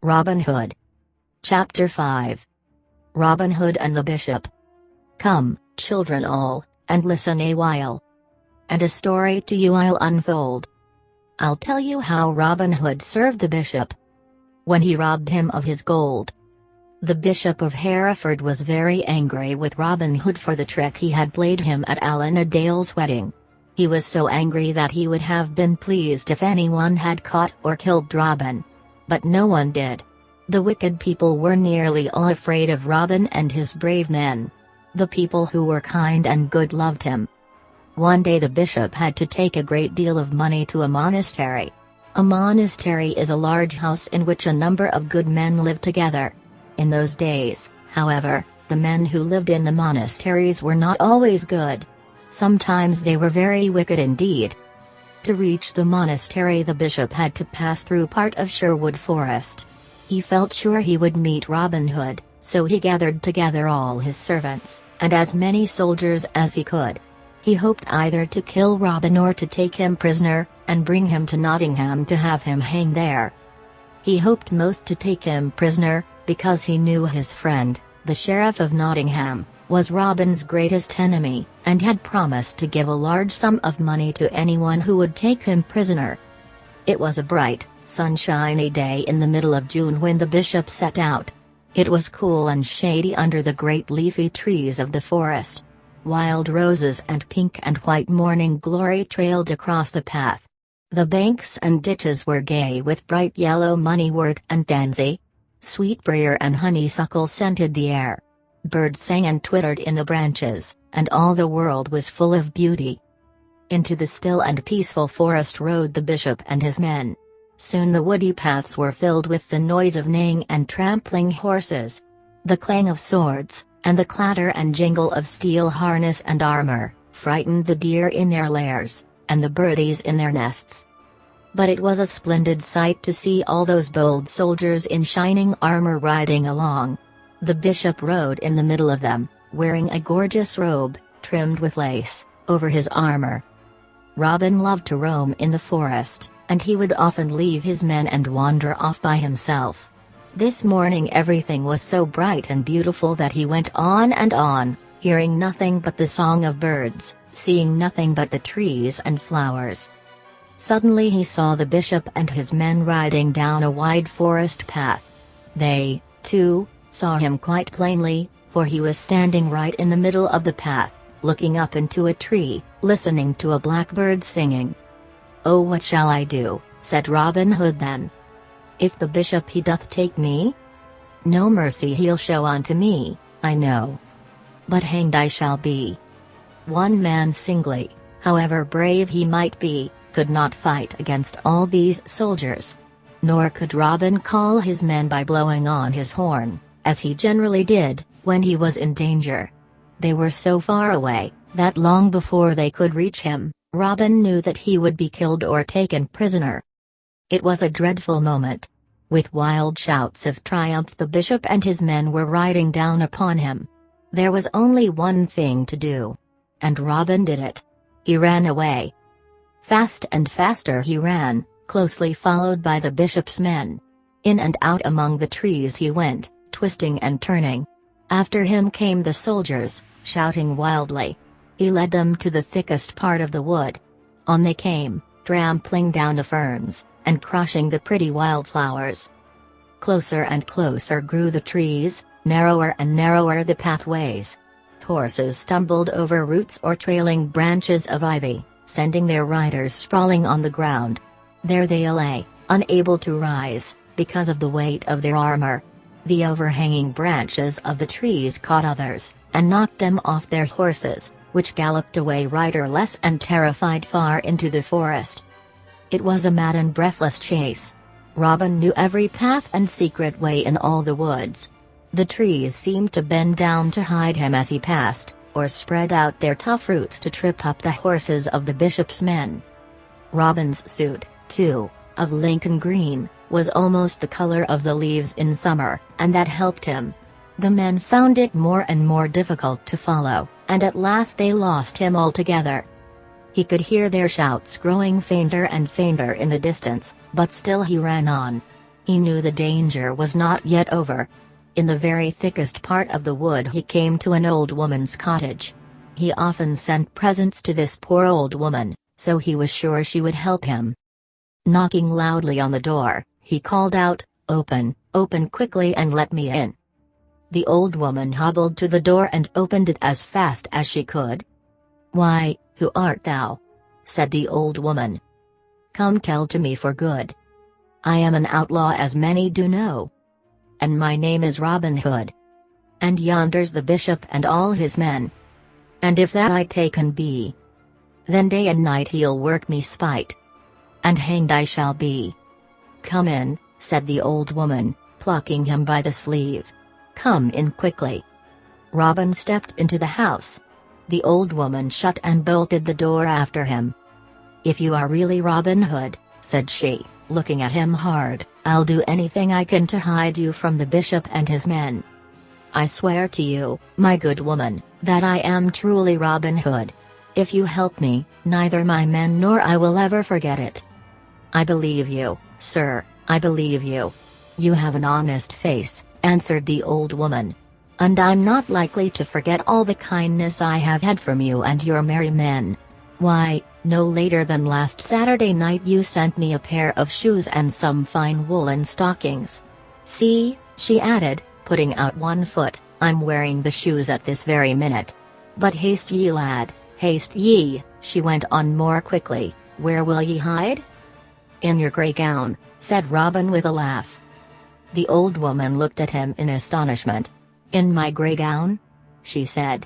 Robin Hood. Chapter 5. Robin Hood and the Bishop. Come, children all, and listen a while. And a story to you I'll unfold. I'll tell you how Robin Hood served the bishop when he robbed him of his gold. The Bishop of Hereford was very angry with Robin Hood for the trick he had played him at Allan a Dale's wedding. He was so angry that he would have been pleased if anyone had caught or killed Robin. But no one did. The wicked people were nearly all afraid of Robin and his brave men. The people who were kind and good loved him. One day the bishop had to take a great deal of money to a monastery. A monastery is a large house in which a number of good men live together. In those days, however, the men who lived in the monasteries were not always good. Sometimes they were very wicked indeed. To reach the monastery the bishop had to pass through part of Sherwood Forest. He felt sure he would meet Robin Hood, so he gathered together all his servants, and as many soldiers as he could. He hoped either to kill Robin or to take him prisoner, and bring him to Nottingham to have him hanged there. He hoped most to take him prisoner, because he knew his friend, the Sheriff of Nottingham, was Robin's greatest enemy, and had promised to give a large sum of money to anyone who would take him prisoner. It was a bright, sunshiny day in the middle of June when the bishop set out. It was cool and shady under the great leafy trees of the forest. Wild roses and pink and white morning glory trailed across the path. The banks and ditches were gay with bright yellow moneywort and tansy. Sweetbriar and honeysuckle scented the air. Birds sang and twittered in the branches, and all the world was full of beauty. Into the still and peaceful forest rode the bishop and his men. Soon the woody paths were filled with the noise of neighing and trampling horses. The clang of swords, and the clatter and jingle of steel harness and armor, frightened the deer in their lairs, and the birdies in their nests. But it was a splendid sight to see all those bold soldiers in shining armor riding along. The bishop rode in the middle of them, wearing a gorgeous robe, trimmed with lace, over his armor. Robin loved to roam in the forest, and he would often leave his men and wander off by himself. This morning everything was so bright and beautiful that he went on, hearing nothing but the song of birds, seeing nothing but the trees and flowers. Suddenly he saw the bishop and his men riding down a wide forest path. They, too, saw him quite plainly, for he was standing right in the middle of the path, looking up into a tree, listening to a blackbird singing. "Oh, what shall I do?" said Robin Hood then. "If the bishop he doth take me? No mercy he'll show unto me, I know. But hanged I shall be." One man singly, however brave he might be, could not fight against all these soldiers. Nor could Robin call his men by blowing on his horn, as he generally did, when he was in danger. They were so far away, that long before they could reach him, Robin knew that he would be killed or taken prisoner. It was a dreadful moment. With wild shouts of triumph the bishop and his men were riding down upon him. There was only one thing to do. And Robin did it. He ran away. Fast and faster he ran, closely followed by the bishop's men. In and out among the trees he went, twisting and turning. After him came the soldiers, shouting wildly. He led them to the thickest part of the wood. On they came, trampling down the ferns, and crushing the pretty wildflowers. Closer and closer grew the trees, narrower and narrower the pathways. Horses stumbled over roots or trailing branches of ivy, sending their riders sprawling on the ground. There they lay, unable to rise, because of the weight of their armor. The overhanging branches of the trees caught others, and knocked them off their horses, which galloped away riderless and terrified far into the forest. It was a mad and breathless chase. Robin knew every path and secret way in all the woods. The trees seemed to bend down to hide him as he passed, or spread out their tough roots to trip up the horses of the bishop's men. Robin's suit, too, of Lincoln green, was almost the color of the leaves in summer, and that helped him. The men found it more and more difficult to follow, and at last they lost him altogether. He could hear their shouts growing fainter and fainter in the distance, but still he ran on. He knew the danger was not yet over. In the very thickest part of the wood he came to an old woman's cottage. He often sent presents to this poor old woman, so he was sure she would help him. Knocking loudly on the door, he called out, "Open, open quickly and let me in." The old woman hobbled to the door and opened it as fast as she could. "Why, who art thou?" said the old woman. "Come tell to me for good. I am an outlaw as many do know. And my name is Robin Hood. And yonder's the bishop and all his men. And if that I taken be, then day and night he'll work me spite. And hanged I shall be." "Come in," said the old woman, plucking him by the sleeve. "Come in quickly." Robin stepped into the house. The old woman shut and bolted the door after him. "If you are really Robin Hood," said she, looking at him hard, "I'll do anything I can to hide you from the bishop and his men. I swear to you, my good woman, that I am truly Robin Hood. If you help me, neither my men nor I will ever forget it." "I believe you, sir, I believe you. You have an honest face," answered the old woman. "And I'm not likely to forget all the kindness I have had from you and your merry men. Why, no later than last Saturday night you sent me a pair of shoes and some fine woolen stockings. See," she added, putting out one foot, "I'm wearing the shoes at this very minute. But haste ye, lad, haste ye," she went on more quickly, "where will ye hide?" "In your grey gown," said Robin with a laugh. The old woman looked at him in astonishment. "In my grey gown?" she said.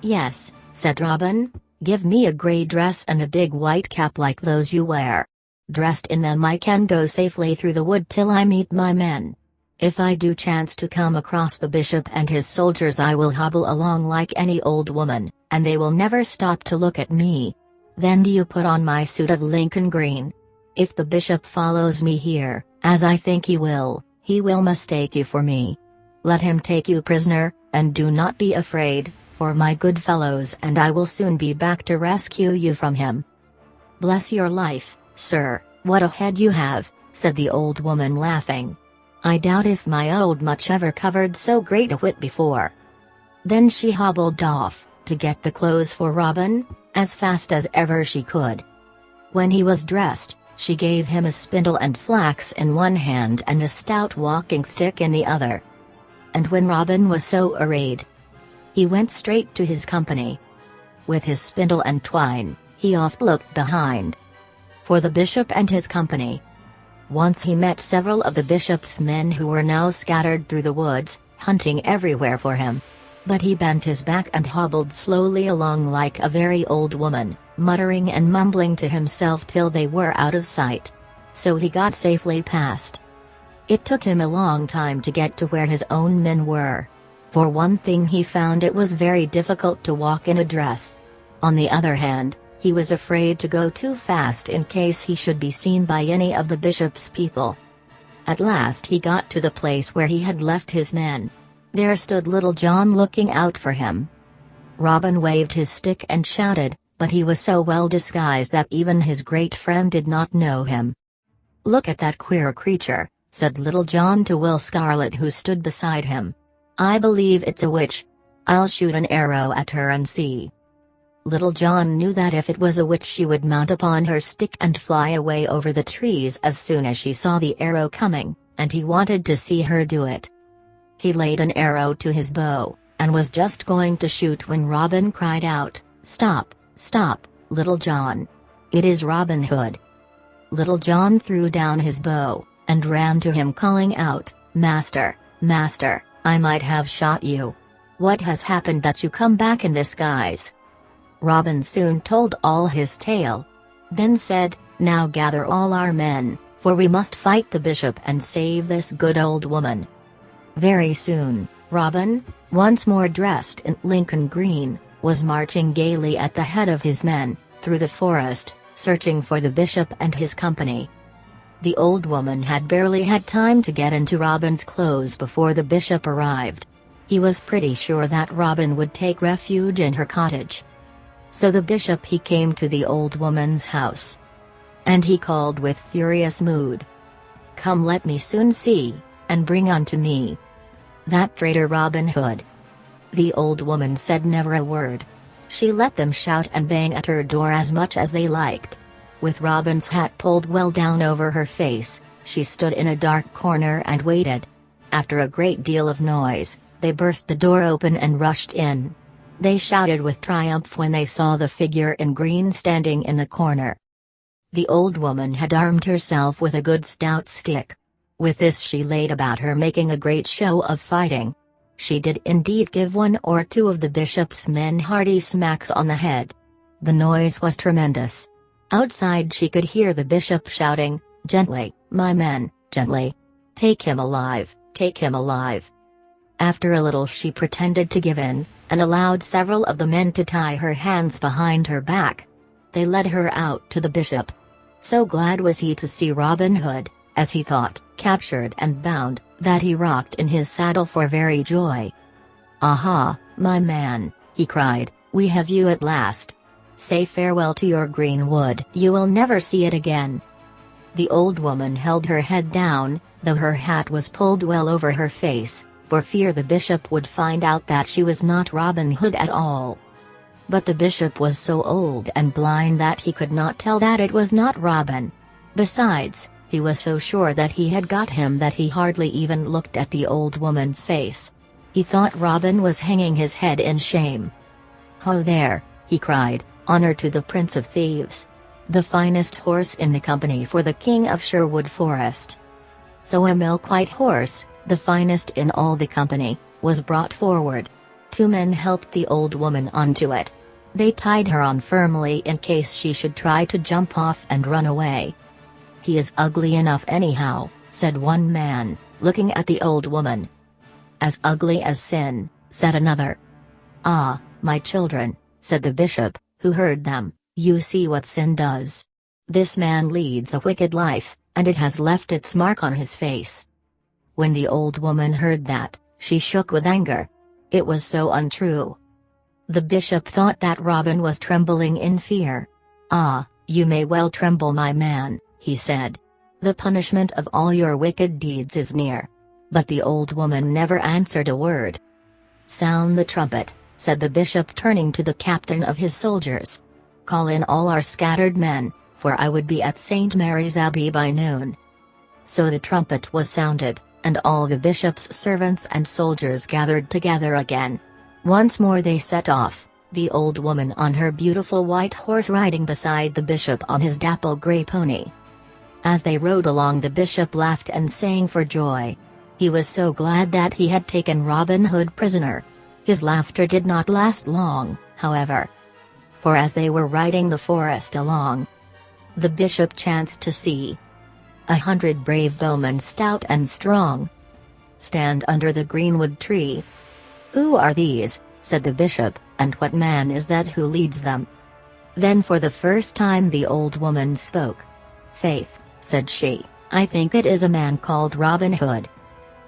"Yes," said Robin, "give me a grey dress and a big white cap like those you wear. Dressed in them I can go safely through the wood till I meet my men. If I do chance to come across the bishop and his soldiers I will hobble along like any old woman, and they will never stop to look at me. Then do you put on my suit of Lincoln green. If the bishop follows me here, as I think he will mistake you for me. Let him take you prisoner, and do not be afraid, for my good fellows and I will soon be back to rescue you from him." "Bless your life, sir, what a head you have," said the old woman laughing. "I doubt if my old much ever covered so great a wit before." Then she hobbled off, to get the clothes for Robin, as fast as ever she could. When he was dressed, she gave him a spindle and flax in one hand and a stout walking stick in the other. And when Robin was so arrayed, he went straight to his company. With his spindle and twine, he oft looked behind for the bishop and his company. Once he met several of the bishop's men who were now scattered through the woods, hunting everywhere for him. But he bent his back and hobbled slowly along like a very old woman, muttering and mumbling to himself till they were out of sight. So he got safely past. It took him a long time to get to where his own men were. For one thing he found it was very difficult to walk in a dress. On the other hand, he was afraid to go too fast in case he should be seen by any of the bishop's people. At last he got to the place where he had left his men. There stood Little John looking out for him. Robin waved his stick and shouted, but he was so well disguised that even his great friend did not know him. "Look at that queer creature," said Little John to Will Scarlet who stood beside him. "I believe it's a witch. I'll shoot an arrow at her and see." Little John knew that if it was a witch she would mount upon her stick and fly away over the trees as soon as she saw the arrow coming, and he wanted to see her do it. He laid an arrow to his bow, and was just going to shoot when Robin cried out, "Stop, stop, Little John. It is Robin Hood." Little John threw down his bow, and ran to him calling out, "Master, master, I might have shot you. What has happened that you come back in this guise?" Robin soon told all his tale. Then said, "Now gather all our men, for we must fight the bishop and save this good old woman." Very soon, Robin, once more dressed in Lincoln green, was marching gaily at the head of his men, through the forest, searching for the bishop and his company. The old woman had barely had time to get into Robin's clothes before the bishop arrived. He was pretty sure that Robin would take refuge in her cottage. So the bishop he came to the old woman's house. And he called with furious mood, Come, let me soon see, and bring unto me that traitor Robin Hood." The old woman said never a word. She let them shout and bang at her door as much as they liked. With Robin's hat pulled well down over her face, she stood in a dark corner and waited. After a great deal of noise, they burst the door open and rushed in. They shouted with triumph when they saw the figure in green standing in the corner. The old woman had armed herself with a good stout stick. With this she laid about her, making a great show of fighting. She did indeed give one or two of the bishop's men hearty smacks on the head. The noise was tremendous. Outside she could hear the bishop shouting, "Gently, my men, gently. Take him alive, take him alive." After a little she pretended to give in, and allowed several of the men to tie her hands behind her back. They led her out to the bishop. So glad was he to see Robin Hood, as he thought, captured and bound, that he rocked in his saddle for very joy. "Aha, my man," he cried, "we have you at last. Say farewell to your green wood. You will never see it again." The old woman held her head down, though her hat was pulled well over her face, for fear the bishop would find out that she was not Robin Hood at all. But the bishop was so old and blind that he could not tell that it was not Robin. Besides, he was so sure that he had got him that he hardly even looked at the old woman's face. He thought Robin was hanging his head in shame. "Ho there," he cried, "honor to the Prince of Thieves. The finest horse in the company for the King of Sherwood Forest." So a milk-white horse, the finest in all the company, was brought forward. 2 men helped the old woman onto it. They tied her on firmly in case she should try to jump off and run away. "He is ugly enough anyhow," said one man, looking at the old woman. "As ugly as sin," said another. "Ah, my children," said the bishop, who heard them, "you see what sin does. This man leads a wicked life, and it has left its mark on his face." When the old woman heard that, she shook with anger. It was so untrue. The bishop thought that Robin was trembling in fear. "Ah, you may well tremble, my man," he said. "The punishment of all your wicked deeds is near." But the old woman never answered a word. "Sound the trumpet," said the bishop, turning to the captain of his soldiers. "Call in all our scattered men, for I would be at St. Mary's Abbey by noon." So the trumpet was sounded, and all the bishop's servants and soldiers gathered together again. Once more they set off, the old woman on her beautiful white horse riding beside the bishop on his dapple grey pony. As they rode along, the bishop laughed and sang for joy. He was so glad that he had taken Robin Hood prisoner. His laughter did not last long, however. For as they were riding the forest along, the bishop chanced to see 100 brave bowmen, stout and strong, stand under the greenwood tree. "Who are these?" said the bishop, "and what man is that who leads them?" Then for the first time the old woman spoke. "Faith," said she, "I think it is a man called Robin Hood."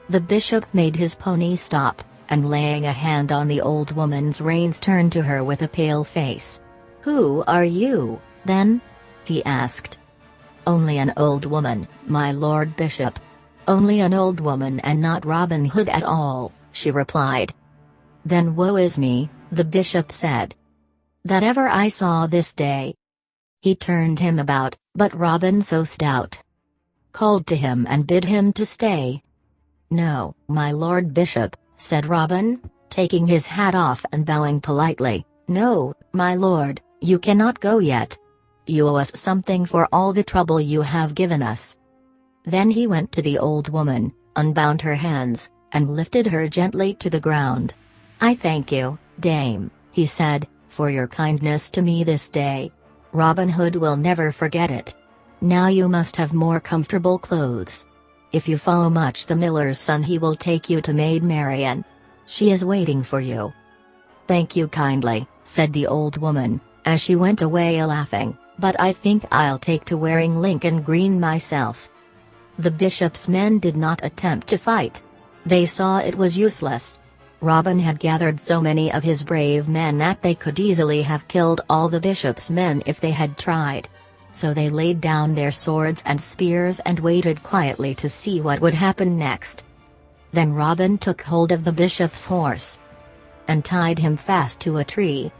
The bishop made his pony stop, and laying a hand on the old woman's reins turned to her with a pale face. "Who are you, then?" he asked. "Only an old woman, my lord bishop. Only an old woman and not Robin Hood at all," she replied. "Then woe is me," the bishop said, "that ever I saw this day." He turned him about, but Robin, so stout, called to him and bid him to stay. "No, my lord bishop," said Robin, taking his hat off and bowing politely. "No, my lord, you cannot go yet. You owe us something for all the trouble you have given us." Then he went to the old woman, unbound her hands, and lifted her gently to the ground. "I thank you, dame," he said, "for your kindness to me this day. Robin Hood will never forget it. Now you must have more comfortable clothes. If you follow Much the miller's son, he will take you to Maid Marian. She is waiting for you." "Thank you kindly," said the old woman, as she went away laughing, "but I think I'll take to wearing Lincoln green myself." The bishop's men did not attempt to fight. They saw it was useless. Robin had gathered so many of his brave men that they could easily have killed all the bishop's men if they had tried. So they laid down their swords and spears and waited quietly to see what would happen next. Then Robin took hold of the bishop's horse and tied him fast to a tree.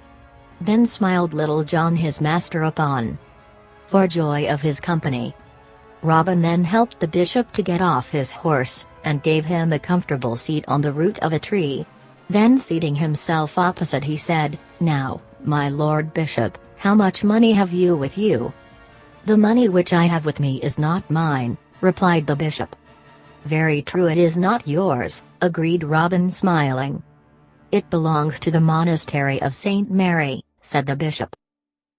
Then smiled Little John his master upon, for joy of his company. Robin then helped the bishop to get off his horse, and gave him a comfortable seat on the root of a tree. Then seating himself opposite he said, "Now, my lord bishop, how much money have you with you?" "The money which I have with me is not mine," replied the bishop. "Very true, it is not yours," agreed Robin smiling. "It belongs to the monastery of St. Mary," said the bishop.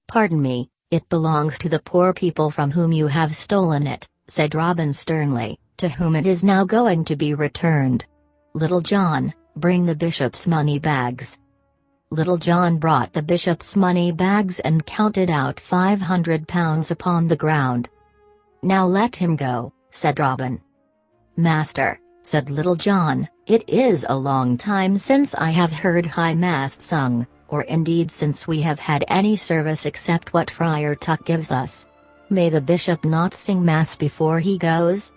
"Pardon me, it belongs to the poor people from whom you have stolen it," said Robin sternly, "to whom it is now going to be returned. Little John, bring the bishop's money bags." Little John brought the bishop's money bags and counted out 500 pounds upon the ground. "Now let him go," said Robin. "Master," said Little John, "it is a long time since I have heard high mass sung, or indeed since we have had any service except what Friar Tuck gives us. May the bishop not sing mass before he goes?"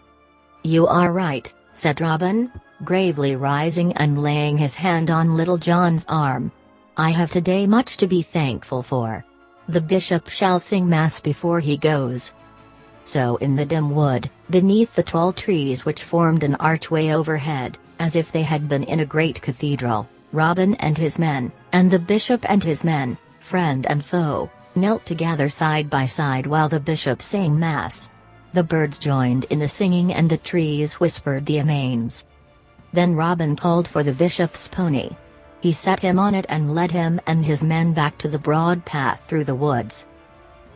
"You are right," said Robin, gravely rising and laying his hand on Little John's arm. "I have today much to be thankful for. The bishop shall sing mass before he goes." So in the dim wood, beneath the tall trees which formed an archway overhead, as if they had been in a great cathedral, Robin and his men, and the bishop and his men, friend and foe, knelt together side by side while the bishop sang mass. The birds joined in the singing and the trees whispered the amens. Then Robin called for the bishop's pony. He set him on it and led him and his men back to the broad path through the woods.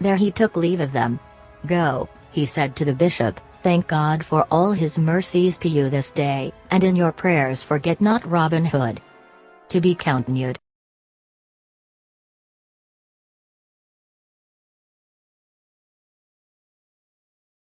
There he took leave of them. "Go," he said to the bishop, "thank God for all his mercies to you this day, and in your prayers forget not Robin Hood." To be continued.